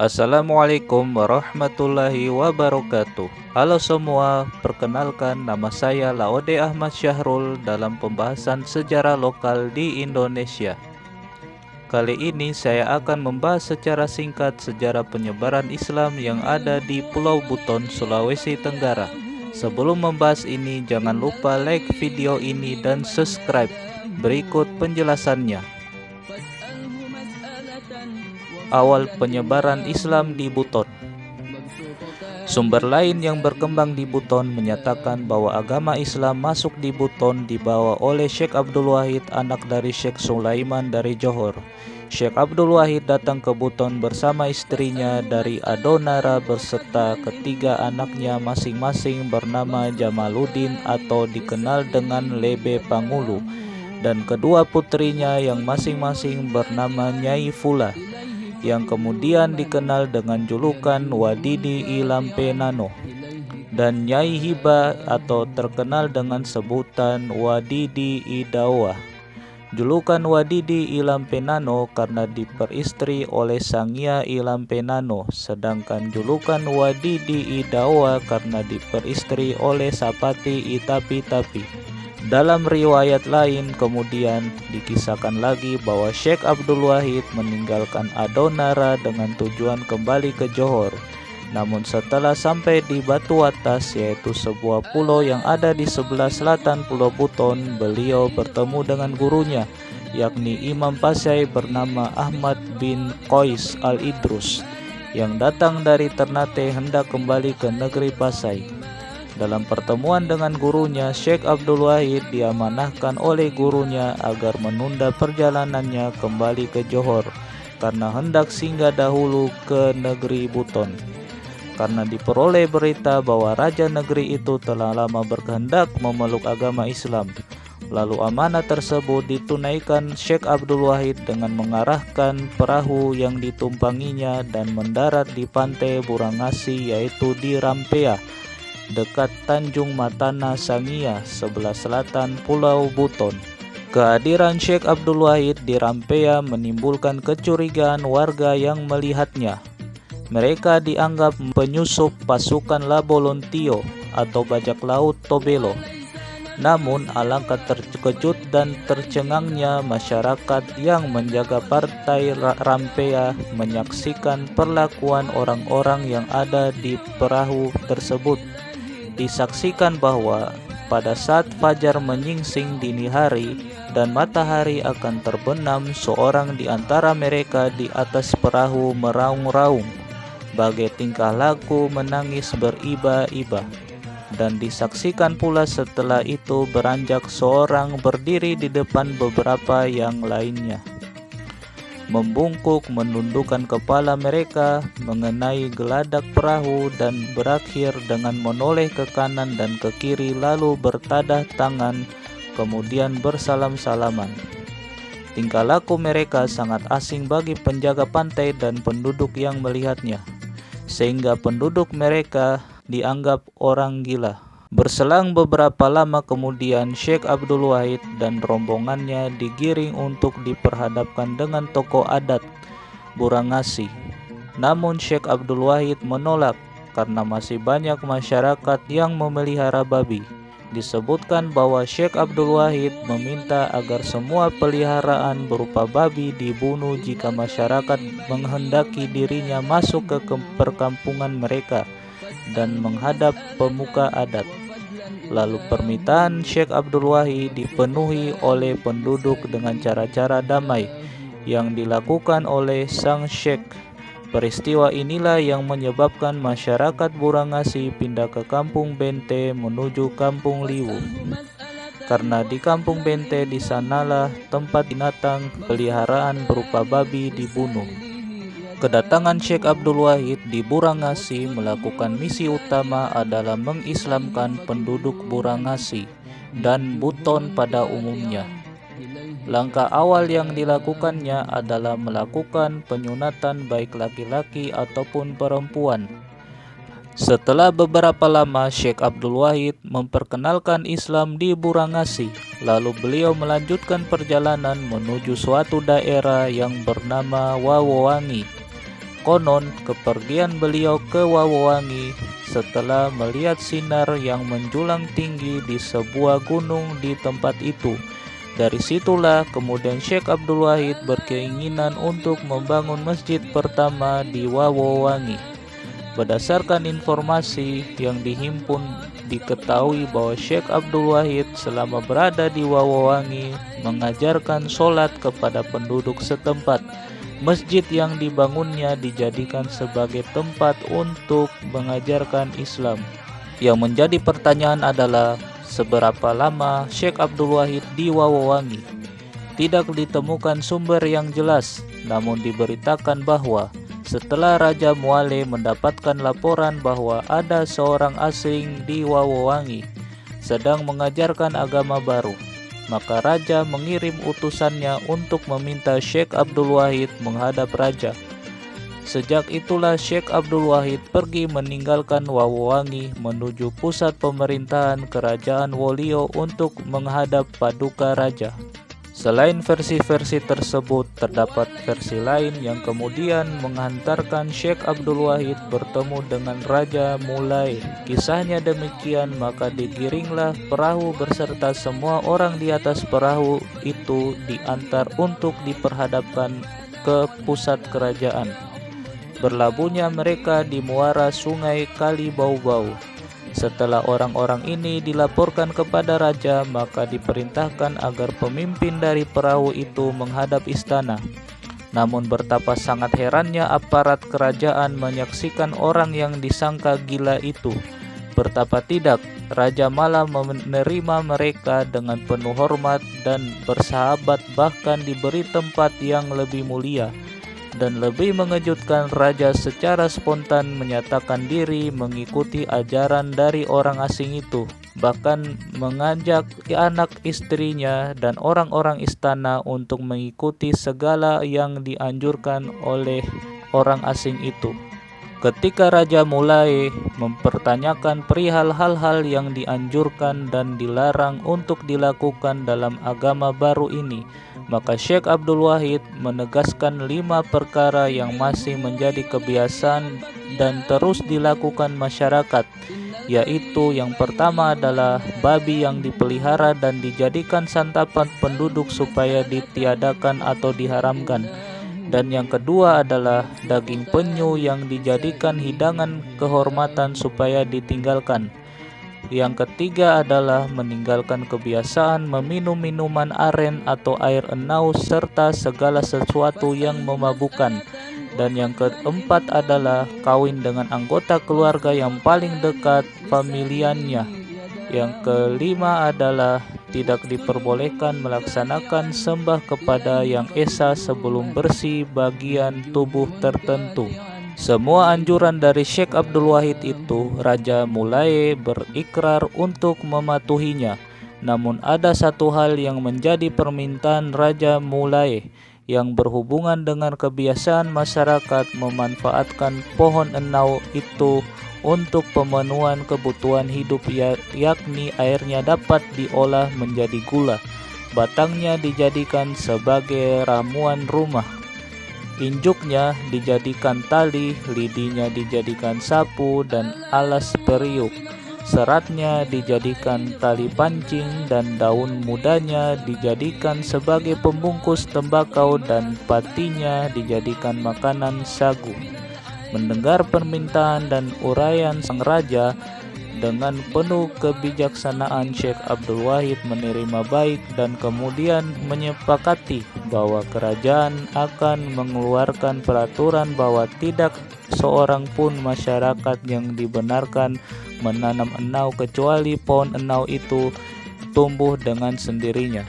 Assalamualaikum warahmatullahi wabarakatuh. Halo semua, perkenalkan nama saya Laode Ahmad Syahrul dalam pembahasan sejarah lokal di Indonesia. Kali ini saya akan membahas secara singkat sejarah penyebaran Islam yang ada di Pulau Buton, Sulawesi Tenggara. Sebelum membahas ini, jangan lupa like video ini dan subscribe. Berikut penjelasannya. Awal penyebaran Islam di Buton. Sumber lain yang berkembang di Buton menyatakan bahwa agama Islam masuk di Buton dibawa oleh Syekh Abdul Wahid, anak dari Syekh Sulaiman dari Johor. Syekh Abdul Wahid datang ke Buton bersama istrinya dari Adonara beserta ketiga anaknya masing-masing bernama Jamaluddin atau dikenal dengan Lebe Pangulu, dan kedua putrinya yang masing-masing bernama Nyai Fula, yang kemudian dikenal dengan julukan Wadidi I Lampenano, dan Nyai Hiba atau terkenal dengan sebutan Wadidi I Dawa. Julukan Wadidi I Lampenano karena diperistri oleh Sangia I Lampenano, sedangkan julukan Wadidi I Dawa karena diperistri oleh Sapati I Tapi-Tapi. Dalam riwayat lain kemudian dikisahkan lagi bahwa Syekh Abdul Wahid meninggalkan Adonara dengan tujuan kembali ke Johor. Namun setelah sampai di Batu Atas, yaitu sebuah pulau yang ada di sebelah selatan Pulau Buton, beliau bertemu dengan gurunya, yakni Imam Pasai bernama Ahmad bin Qais Al-Idrus, yang datang dari Ternate hendak kembali ke negeri Pasai. Dalam pertemuan dengan gurunya, Syekh Abdul Wahid diamanahkan oleh gurunya agar menunda perjalanannya kembali ke Johor karena hendak singgah dahulu ke negeri Buton. Karena diperoleh berita bahwa raja negeri itu telah lama berkehendak memeluk agama Islam. Lalu amanah tersebut ditunaikan Syekh Abdul Wahid dengan mengarahkan perahu yang ditumpanginya dan mendarat di pantai Burangasi, yaitu di Rampea, dekat Tanjung Matana Sangia, sebelah selatan Pulau Buton. Kehadiran Syekh Abdul Wahid di Rampea menimbulkan kecurigaan warga yang melihatnya. Mereka dianggap penyusup pasukan Labolontio atau bajak laut Tobelo. Namun alangkah terkejut dan tercengangnya masyarakat yang menjaga pantai Rampea menyaksikan perlakuan orang-orang yang ada di perahu tersebut. Disaksikan bahwa pada saat fajar menyingsing dini hari dan matahari akan terbenam, seorang di antara mereka di atas perahu meraung-raung, bagai tingkah laku menangis beriba-iba. Dan disaksikan pula setelah itu beranjak seorang berdiri di depan beberapa yang lainnya, membungkuk menundukkan kepala mereka mengenai geladak perahu dan berakhir dengan menoleh ke kanan dan ke kiri lalu bertadah tangan kemudian bersalam-salaman. Tingkah laku mereka sangat asing bagi penjaga pantai dan penduduk yang melihatnya, sehingga penduduk mereka dianggap orang gila. Berselang beberapa lama kemudian, Syekh Abdul Wahid dan rombongannya digiring untuk diperhadapkan dengan tokoh adat Burangasi. Namun Syekh Abdul Wahid menolak karena masih banyak masyarakat yang memelihara babi. Disebutkan bahwa Syekh Abdul Wahid meminta agar semua peliharaan berupa babi dibunuh jika masyarakat menghendaki dirinya masuk ke perkampungan mereka dan menghadap pemuka adat. Lalu permintaan Syekh Abdul Wahid dipenuhi oleh penduduk dengan cara-cara damai yang dilakukan oleh sang Syekh. Peristiwa inilah yang menyebabkan masyarakat Burangasi pindah ke Kampung Bente menuju Kampung Liwu. Karena di Kampung Bente di sanalah tempat binatang peliharaan berupa babi dibunuh. Kedatangan Syekh Abdul Wahid di Burangasi melakukan misi utama adalah mengislamkan penduduk Burangasi dan Buton pada umumnya. Langkah awal yang dilakukannya adalah melakukan penyunatan baik laki-laki ataupun perempuan. Setelah beberapa lama Syekh Abdul Wahid memperkenalkan Islam di Burangasi, lalu beliau melanjutkan perjalanan menuju suatu daerah yang bernama Wawowangi. Konon, kepergian beliau ke Wawowangi setelah melihat sinar yang menjulang tinggi di sebuah gunung di tempat itu. Dari situlah kemudian Syekh Abdul Wahid berkeinginan untuk membangun masjid pertama di Wawowangi. Berdasarkan informasi yang dihimpun, diketahui bahwa Syekh Abdul Wahid selama berada di Wawowangi mengajarkan sholat kepada penduduk setempat. Masjid yang dibangunnya dijadikan sebagai tempat untuk mengajarkan Islam. Yang menjadi pertanyaan adalah, seberapa lama Syekh Abdul Wahid di Wawowangi? Tidak ditemukan sumber yang jelas, namun diberitakan bahwa setelah Raja Muale mendapatkan laporan bahwa ada seorang asing di Wawowangi sedang mengajarkan agama baru, maka raja mengirim utusannya untuk meminta Syekh Abdul Wahid menghadap raja. Sejak itulah Syekh Abdul Wahid pergi meninggalkan Wawowangi menuju pusat pemerintahan Kerajaan Wolio untuk menghadap paduka raja. Selain versi-versi tersebut, terdapat versi lain yang kemudian menghantarkan Syekh Abdul Wahid bertemu dengan Raja Mulai. Kisahnya demikian, maka digiringlah perahu beserta semua orang di atas perahu itu diantar untuk diperhadapkan ke pusat kerajaan. Berlabuhnya mereka di muara sungai Kali Bau-Bau. Setelah orang-orang ini dilaporkan kepada raja, maka diperintahkan agar pemimpin dari perahu itu menghadap istana. Namun betapa sangat herannya aparat kerajaan menyaksikan orang yang disangka gila itu. Betapa tidak, raja malah menerima mereka dengan penuh hormat dan bersahabat, bahkan diberi tempat yang lebih mulia. Dan lebih mengejutkan, raja secara spontan menyatakan diri mengikuti ajaran dari orang asing itu, bahkan mengajak anak istrinya dan orang-orang istana untuk mengikuti segala yang dianjurkan oleh orang asing itu. Ketika raja mulai mempertanyakan perihal hal-hal yang dianjurkan dan dilarang untuk dilakukan dalam agama baru ini, maka Syekh Abdul Wahid menegaskan 5 perkara yang masih menjadi kebiasaan dan terus dilakukan masyarakat, yaitu yang pertama adalah babi yang dipelihara dan dijadikan santapan penduduk supaya ditiadakan atau diharamkan. Dan yang kedua adalah daging penyu yang dijadikan hidangan kehormatan supaya ditinggalkan. Yang ketiga adalah meninggalkan kebiasaan meminum minuman aren atau air enau serta segala sesuatu yang memabukkan. Dan yang keempat adalah kawin dengan anggota keluarga yang paling dekat familiannya. Yang kelima adalah tidak diperbolehkan melaksanakan sembah kepada yang esa sebelum bersih bagian tubuh tertentu. Semua anjuran dari Syekh Abdul Wahid itu, raja mulai berikrar untuk mematuhinya. Namun ada satu hal yang menjadi permintaan raja mulai, yang berhubungan dengan kebiasaan masyarakat memanfaatkan pohon enau itu untuk pemenuhan kebutuhan hidup, yakni airnya dapat diolah menjadi gula, batangnya dijadikan sebagai ramuan rumah, injuknya dijadikan tali, lidinya dijadikan sapu dan alas periuk, seratnya dijadikan tali pancing, dan daun mudanya dijadikan sebagai pembungkus tembakau, dan patinya dijadikan makanan sagu. Mendengar permintaan dan uraian sang raja, dengan penuh kebijaksanaan Syekh Abdul Wahid menerima baik dan kemudian menyepakati bahwa kerajaan akan mengeluarkan peraturan bahwa tidak seorang pun masyarakat yang dibenarkan menanam enau kecuali pohon enau itu tumbuh dengan sendirinya.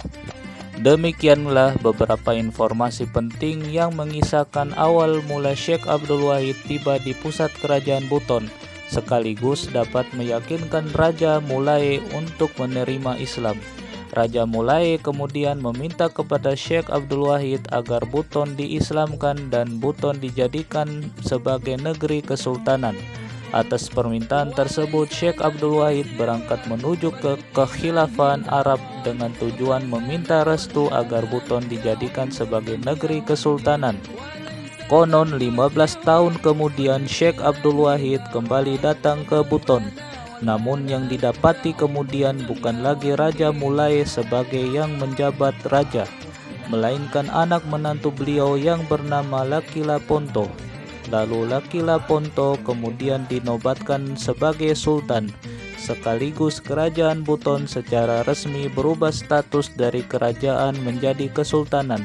Demikianlah beberapa informasi penting yang mengisahkan awal mula Syekh Abdul Wahid tiba di pusat kerajaan Buton, sekaligus dapat meyakinkan Raja Mulai untuk menerima Islam. Raja Mulai kemudian meminta kepada Syekh Abdul Wahid agar Buton diislamkan dan Buton dijadikan sebagai negeri kesultanan. Atas permintaan tersebut, Syekh Abdul Wahid berangkat menuju ke kekhilafan Arab dengan tujuan meminta restu agar Buton dijadikan sebagai negeri kesultanan. Konon 15 tahun kemudian Syekh Abdul Wahid kembali datang ke Buton. Namun yang didapati kemudian bukan lagi Raja Mulai sebagai yang menjabat raja, melainkan anak menantu beliau yang bernama Laki Laponto. Lalu Laki Laponto kemudian dinobatkan sebagai sultan, sekaligus kerajaan Buton secara resmi berubah status dari kerajaan menjadi kesultanan.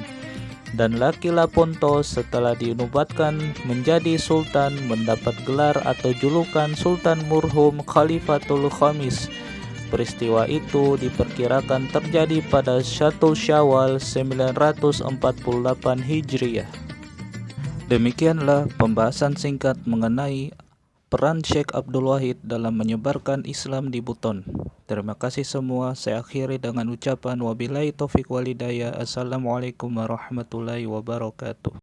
Dan Laki Laponto setelah dinobatkan menjadi sultan mendapat gelar atau julukan Sultan Murhum Khalifatul Khamis. Peristiwa itu diperkirakan terjadi pada 1 Syawal 948 Hijriah. Demikianlah pembahasan singkat mengenai peran Syekh Abdul Wahid dalam menyebarkan Islam di Buton. Terima kasih semua. Saya akhiri dengan ucapan wabillahi taufiq walhidayah. Assalamualaikum warahmatullahi wabarakatuh.